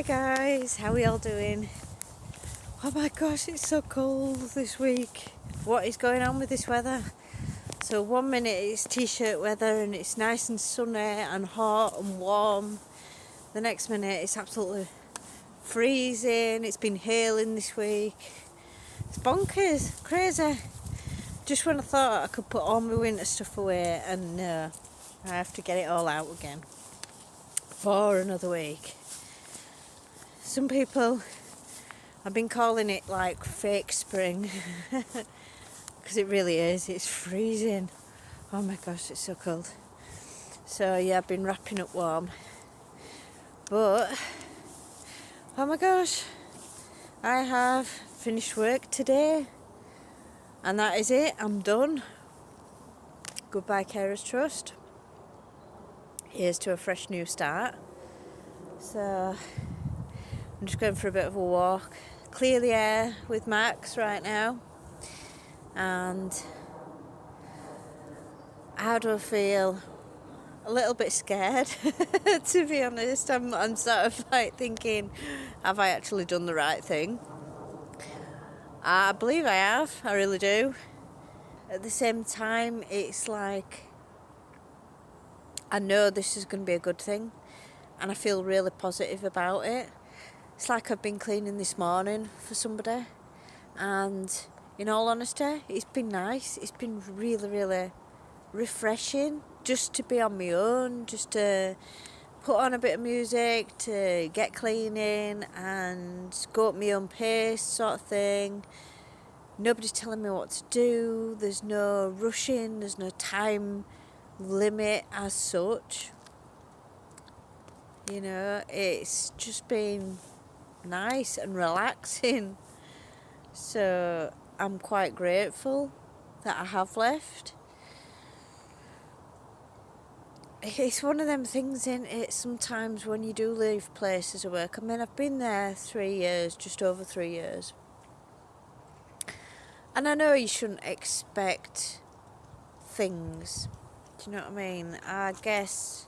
Hi guys, how are we all doing? Oh my gosh, it's so cold this week. What is going on with this weather? So 1 minute it's t-shirt weather and it's nice and sunny and hot and warm. The next minute it's absolutely freezing. It's been hailing this week. It's bonkers, crazy. Just when I thought I could put all my winter stuff away, and I have to get it all out again for another week. Some people, I've been calling it like fake spring because it really is. It's freezing. Oh my gosh, it's so cold. So yeah, I've been wrapping up warm. But oh my gosh, I have finished work today, and that is it. I'm done. Goodbye, Carers Trust. Here's to a fresh new start. So I'm just going for a bit of a walk, clear the air with Max right now. And how do I feel? A little bit scared, to be honest. I'm sort of like thinking, have I actually done the right thing? I believe I have, I really do. At the same time, it's like, I know this is going to be a good thing, and I feel really positive about it. It's like I've been cleaning this morning for somebody, and in all honesty, it's been nice. It's been really, really refreshing just to be on my own, just to put on a bit of music, to get cleaning and go at my own pace sort of thing. Nobody's telling me what to do. There's no rushing, there's no time limit as such. You know, it's just been nice and relaxing. So I'm quite grateful that I have left. It's one of them things, isn't it, sometimes when you do leave places of work. I mean, I've been there 3 years, just over 3 years. And I know you shouldn't expect things. Do you know what I mean? I guess,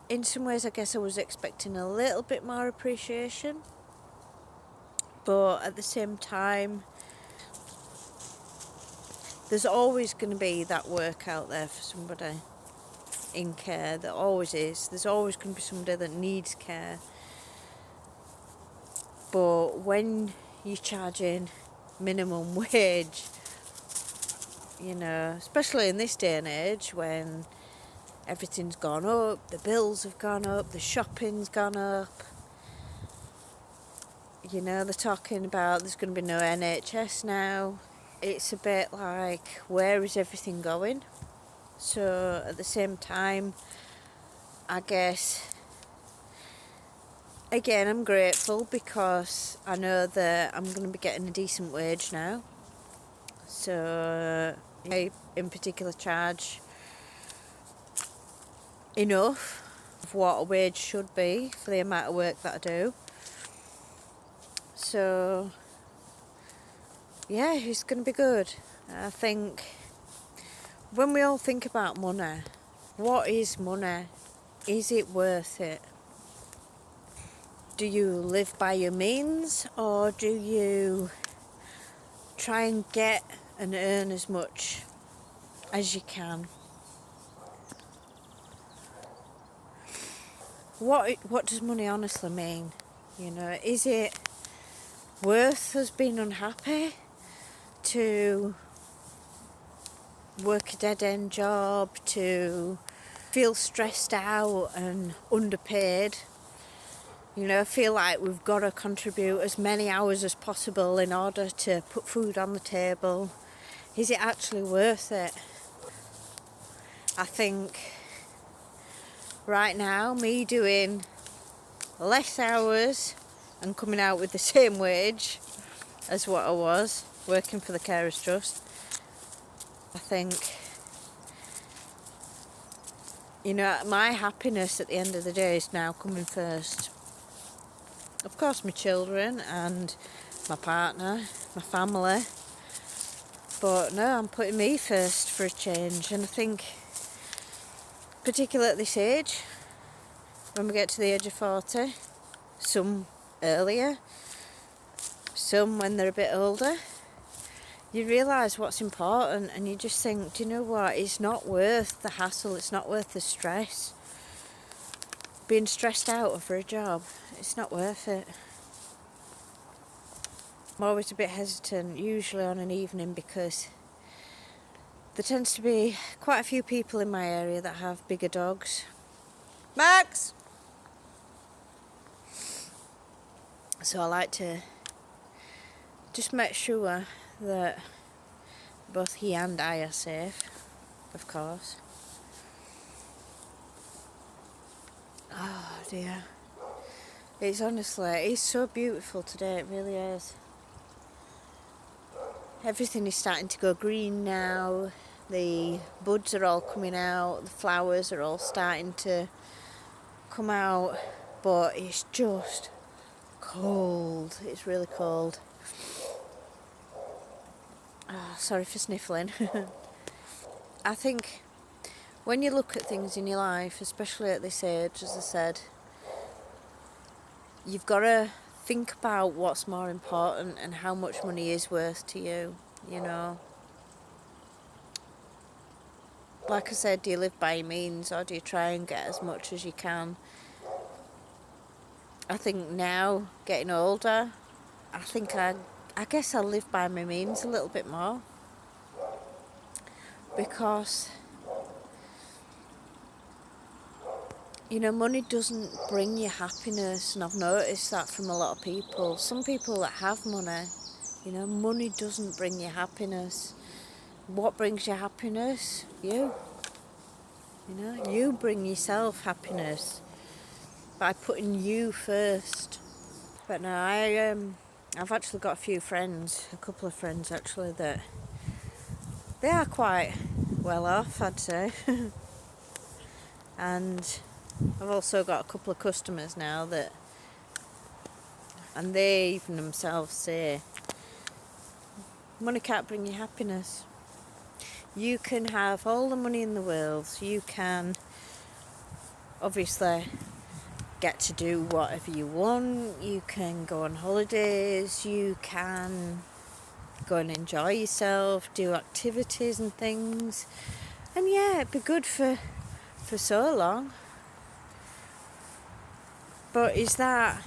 in some ways, I was expecting a little bit more appreciation. But at the same time, there's always going to be that work out there for somebody in care. There always is. There's always going to be somebody that needs care. But when you're charging minimum wage, you know, especially in this day and age when everything's gone up, the bills have gone up, the shopping's gone up. You know, they're talking about there's going to be no NHS now. It's a bit like, where is everything going? So at the same time, I guess, again, I'm grateful because I know that I'm going to be getting a decent wage now. So I, in particular, charge enough of what a wage should be for the amount of work that I do. So yeah, it's going to be good. I think when we all think about money, what is money? Is it worth it? Do you live by your means, or do you try and get and earn as much as you can? What does money honestly mean? You know, is it worth us being unhappy to work a dead-end job, to feel stressed out and underpaid? You know, feel like we've got to contribute as many hours as possible in order to put food on the table. Is it actually worth it? I think right now, me doing less hours and coming out with the same wage as what I was working for the Carers Trust, I think, you know, my happiness at the end of the day is now coming first. Of course, my children and my partner, my family. But no, I'm putting me first for a change. And I think, particularly at this age, when we get to the age of 40, some earlier, some when they're a bit older. You realise what's important, and you just think, do you know what, it's not worth the hassle, it's not worth the stress. Being stressed out over a job, it's not worth it. I'm always a bit hesitant, usually on an evening, because there tends to be quite a few people in my area that have bigger dogs. Max! So I like to just make sure that both he and I are safe, of course. Oh dear. It's honestly, it's so beautiful today, it really is. Everything is starting to go green now. The buds are all coming out, the flowers are all starting to come out, but it's just cold. It's really cold. Oh, sorry for sniffling. I think when you look at things in your life, especially at this age, as I said, you've got to think about what's more important and how much money is worth to you, you know. Like I said, do you live by your means, or do you try and get as much as you can? I think now, getting older, I guess I live by my means a little bit more, because, you know, money doesn't bring you happiness, and I've noticed that from a lot of people. Some people that have money, you know, money doesn't bring you happiness. What brings you happiness? You. You know, you bring yourself happiness by putting you first. But no, I've actually got a couple of friends actually, that they are quite well off, I'd say. And I've also got a couple of customers now and they even themselves say, money can't bring you happiness. You can have all the money in the world, you can obviously get to do whatever you want, you can go on holidays, you can go and enjoy yourself, do activities and things, and yeah, it'd be good for so long. But is that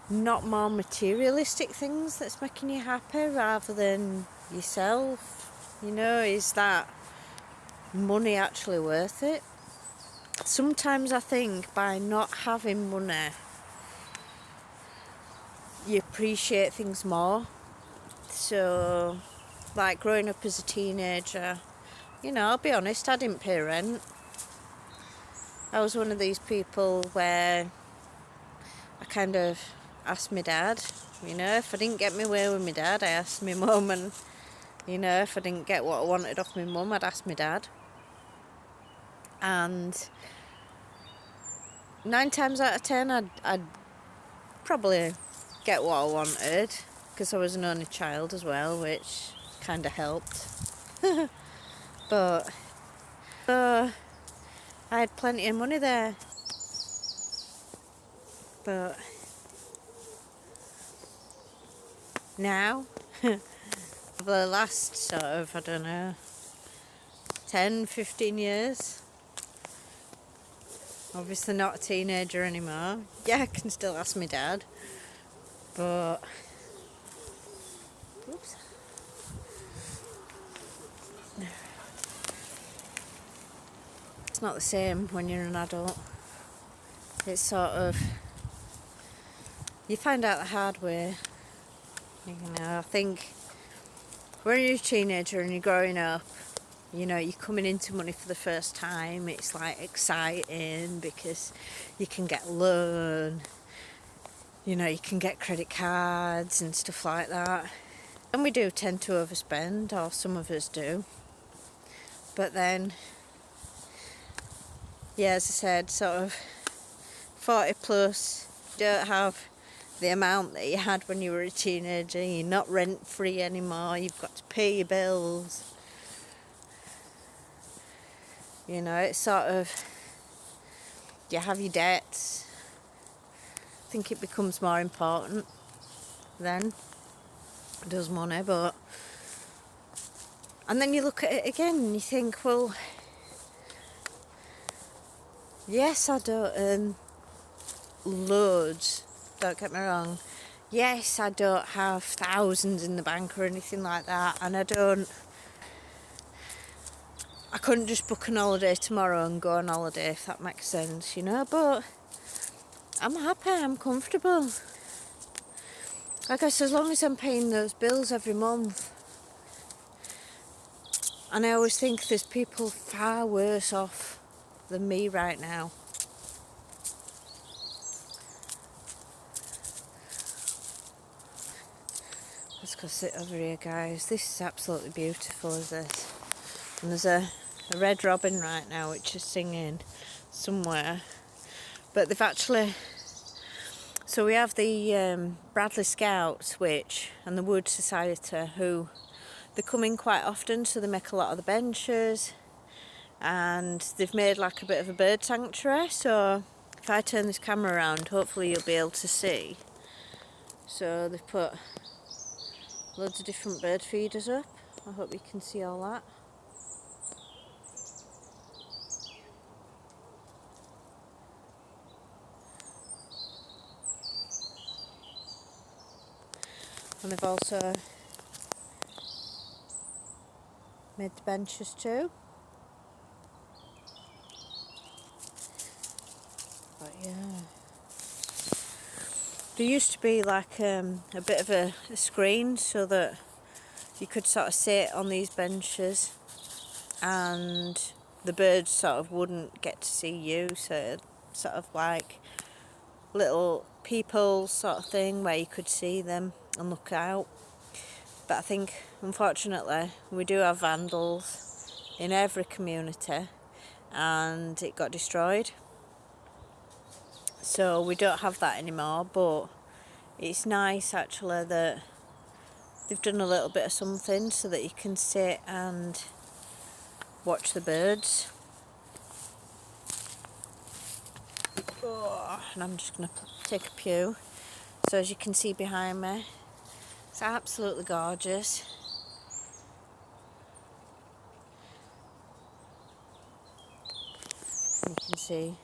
not more materialistic things that's making you happy rather than yourself? You know, is that money actually worth it? Sometimes I think by not having money, you appreciate things more. So, like growing up as a teenager, you know, I'll be honest, I didn't pay rent. I was one of these people where I kind of asked my dad, you know, if I didn't get my way with my dad, I asked my mum, and, you know, if I didn't get what I wanted off my mum, I'd ask my dad. And 9 times out of 10, I'd probably get what I wanted, because I was an only child as well, which kind of helped. But I had plenty of money there. But now, for the last sort of, I don't know, 10, 15 years, obviously not a teenager anymore. Yeah, I can still ask my dad, but oops. It's not the same when you're an adult. It's sort of, you find out the hard way. You know, I think when you're a teenager and you're growing up, you know, you're coming into money for the first time, it's like exciting because you can get a loan, you know, you can get credit cards and stuff like that. And we do tend to overspend, or some of us do. But then, yeah, as I said, sort of 40 plus, you don't have the amount that you had when you were a teenager. You're not rent free anymore, you've got to pay your bills. You know, it's sort of, you have your debts. think it becomes more important then. Does money, but... And then you look at it again and you think, well, yes, I don't earn loads, don't get me wrong. Yes, I don't have thousands in the bank or anything like that, and I couldn't just book an holiday tomorrow and go on holiday, if that makes sense, you know, but I'm happy, I'm comfortable. I guess as long as I'm paying those bills every month. And I always think there's people far worse off than me right now. Let's go sit over here, guys. This is absolutely beautiful, is this? And there's a red robin right now which is singing somewhere. But they've actually... So we have the Bradley Scouts, and the Wood Society, who... They come in quite often, so they make a lot of the benches, and they've made like a bit of a bird sanctuary. So if I turn this camera around, hopefully you'll be able to see. So they've put loads of different bird feeders up. I hope you can see all that. And they've also made the benches too. But yeah, there used to be like a bit of a screen so that you could sort of sit on these benches and the birds sort of wouldn't get to see you, so sort of like little people sort of thing where you could see them and look out. But I think, unfortunately, we do have vandals in every community, and it got destroyed. So we don't have that anymore, but it's nice actually that they've done a little bit of something so that you can sit and watch the birds. Oh, and I'm just going to take a pew. So as you can see behind me, it's absolutely gorgeous. You can see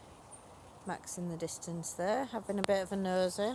Max in the distance there, having a bit of a nosy.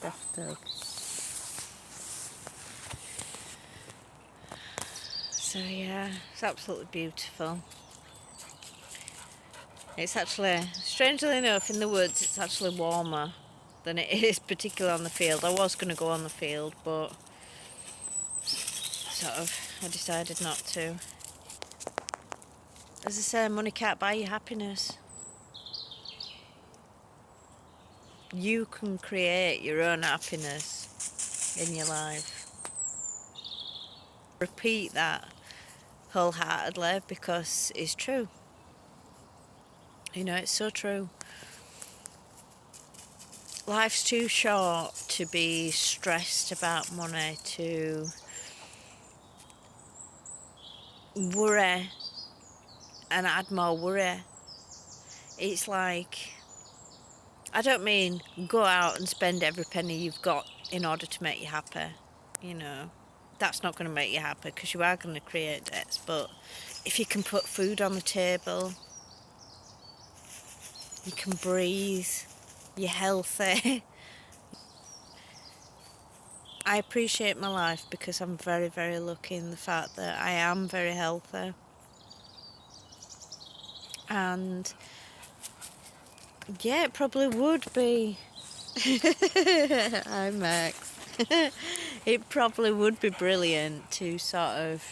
Daft dog. So yeah, it's absolutely beautiful. It's actually, strangely enough, in the woods it's actually warmer than it is particularly on the field. I was going to go on the field, but I decided not to. As I say, money can't buy you happiness. You can create your own happiness in your life. Repeat that wholeheartedly because it's true. You know, it's so true. Life's too short to be stressed about money, to worry and add more worry. It's like, I don't mean go out and spend every penny you've got in order to make you happy. You know, that's not going to make you happy because you are going to create debts. But if you can put food on the table, you can breathe, you're healthy. I appreciate my life because I'm very, very lucky in the fact that I am very healthy. And yeah, it probably would be... Hi, Max. It probably would be brilliant to sort of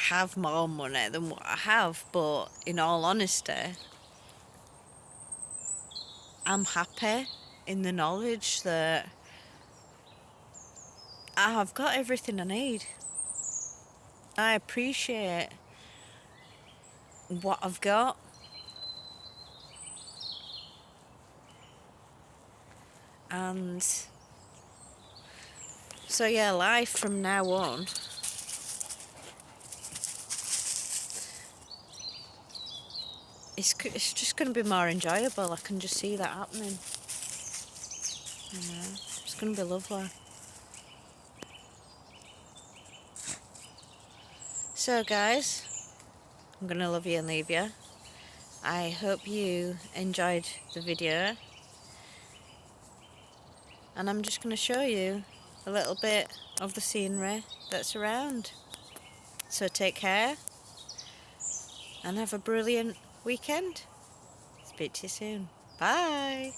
have more money than what I have, but in all honesty, I'm happy in the knowledge that I've got everything I need. I appreciate what I've got. And so yeah, life from now on it's just going to be more enjoyable. I can just see that happening. It's going to be lovely. So guys, I'm going to love you and leave you. I hope you enjoyed the video. And I'm just going to show you a little bit of the scenery that's around. So take care and have a brilliant weekend. Speak to you soon. Bye.